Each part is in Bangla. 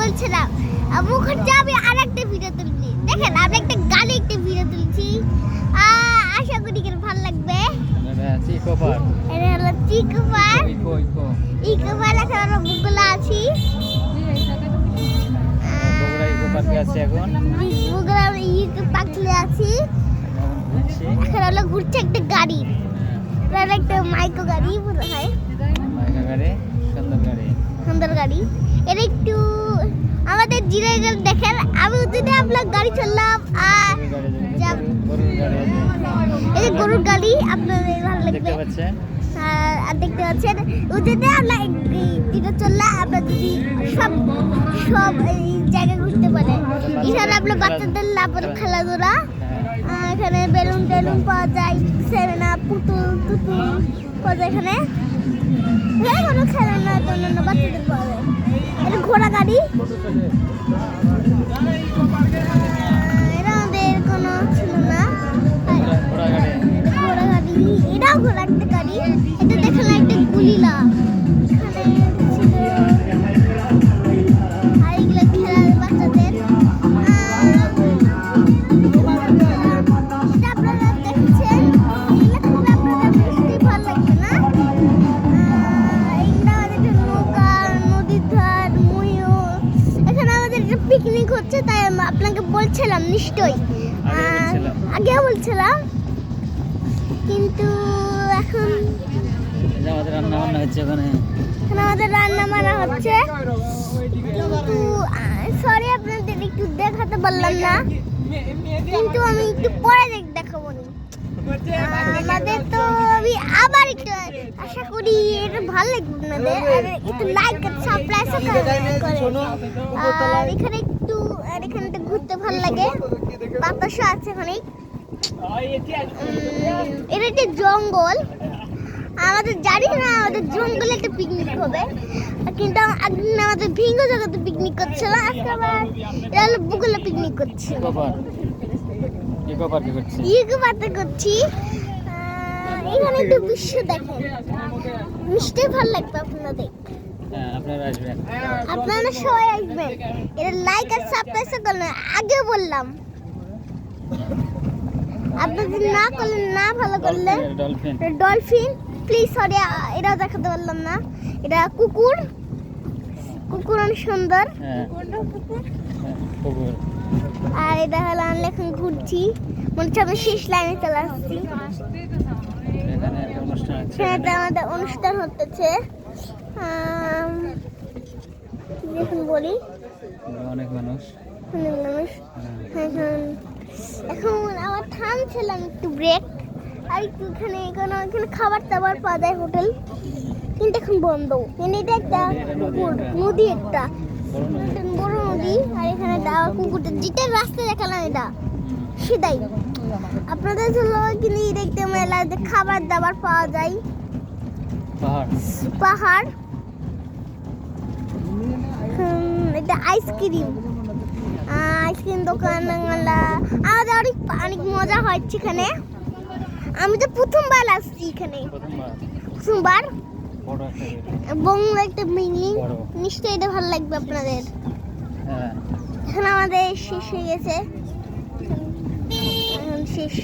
বলছিলাম মুখের যাবে আর একটা ভিডিও তুলছি। দেখেন আমি একটা গাড়ি একটা ভিডিও তুলছি, আশা করি ভালো লাগবে। ইকো পার্ক এখন আমরা বুকলা আছি, বুকলা ইকো পার্কে আছি। এখন আমরা ঘুরছে একটা গাড়ি, একটা মাইক্রো গাড়ি মনে হয়, সুন্দর গাড়ি। এটা একটু আমাদের জিরাইগাল দেখেন, আমি উঠে আপনার গাড়ি চললাম আর এই যে গরুর গাড়ি আপনাদের ভালো লাগবে। আর দেখতে পাচ্ছেন উঠে আমরা এটা চললাম, আমরা যদি সব এই জায়গা ঘুরতে পারে। এখানে আপনার বাচ্চাদের লাভের খেলাধুলা, এখানে বেলুন টেলুন পাওয়া যায়, সেরেনা পুতুল টুতুল পাওয়া যায়। এখানে কোনো খেলনা অন্যান্য বাচ্চাদের পাওয়া যায়। এটা ঘোড়া গাড়ি, এটা আমাদের কোনো ছিল না। ঘোড়া গাড়ি, এটাও ঘোড়া একটা গাড়ি। এটা দেখলাম একটা গুলিলা, আর এগুলো খেলার বাচ্চাদের। আপনারা দেখছেন, এগুলো আপনারা বুঝতেই ভালো লাগবে না। পিকনিক হচ্ছে, তাই আপনাকে বলছিলাম নিশ্চয়ই, আগে বলছিলাম, কিন্তু এখন আমাদের রান্না বান্না হচ্ছে। আমাদের রান্না বান্না হচ্ছে, কিন্তু সরি আপনাদের একটু দেখাতে পারলাম না, কিন্তু আমি একটু পরে দেখাবো। আমাদের তো আমি আবার একটু আশা করি এটা ভালো লাগবে আপনাদের, আর একটু লাইক আর সাবস্ক্রাইব করে। আর এখানে একটু ঘুরতে ভালো লাগে, বাতাসও আছে এখানে। এটা একটা জঙ্গল, আমাদের জানি না আমাদের জঙ্গলে একটা পিকনিক হবে, কিন্তু একদিন আমাদের ভিন্ন জায়গাতে পিকনিক করছিল, আজকে আবার এটা হলো বুকলা পিকনিক করছি, ইকো পার্কে করছি। এখানে একটু বিশ্ব দেখেন, নিশ্চয়ই ভালো লাগবে আপনাদের। আপনারা সবাই আসবেন, এটা লাইক আর সাবস্ক্রাইব করলেন, আগে বললাম। আপনারা যদি না করলেন, না ভালো করলেন, ডলফিন প্লিজ, সরি এটাও দেখাতে পারলাম না। এটা কুকুর অনেক সুন্দর। আর এটা হলো আমরা এখন ঘুরছি, মনে হচ্ছে আমি শেষ লাইনে চলে আসছি। সেটা আমাদের অনুষ্ঠান হতেছে, এখন বলি অনেক মানুষ। এখন আবার থামছিলাম একটু ব্রেক, আর একটু এখানে খাবার টাবার পাওয়া যায় হোটেল, কিন্তু এখন বন্ধ। এটা একটা পুকুর, নদী, একটা বড় নদী। আর এখানে কুকুরটা যেটা রাস্তা দেখালাম এটা সেটাই আপনাদের জন্য, কিন্তু দেখতে মেলাতে খাবার দাবার পাওয়া যায়, পাহাড়। এটা আইসক্রিম দোকান, আমাদের অনেক মজা হচ্ছে এখানে। আমি তো প্রথমবার আসছি এখানে, প্রথমবার। বঙ্গ একটা মিনিং, নিশ্চয়ই এটা ভালো লাগবে আপনাদের। এখন আমাদের শেষ হয়ে গেছে, এখন শেষ।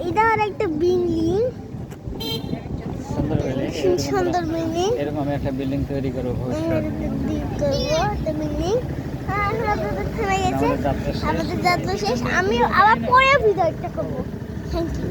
এটা আর একটা বিল্ডিং, সুন্দর বিল্ডিং, এরকম একটা বিল্ডিং তৈরি করবো, একটা বিল্ডিং। আমাদের যাত্রা শেষ, আমি আবার পরে ভিডিওটা করবো। Thank you.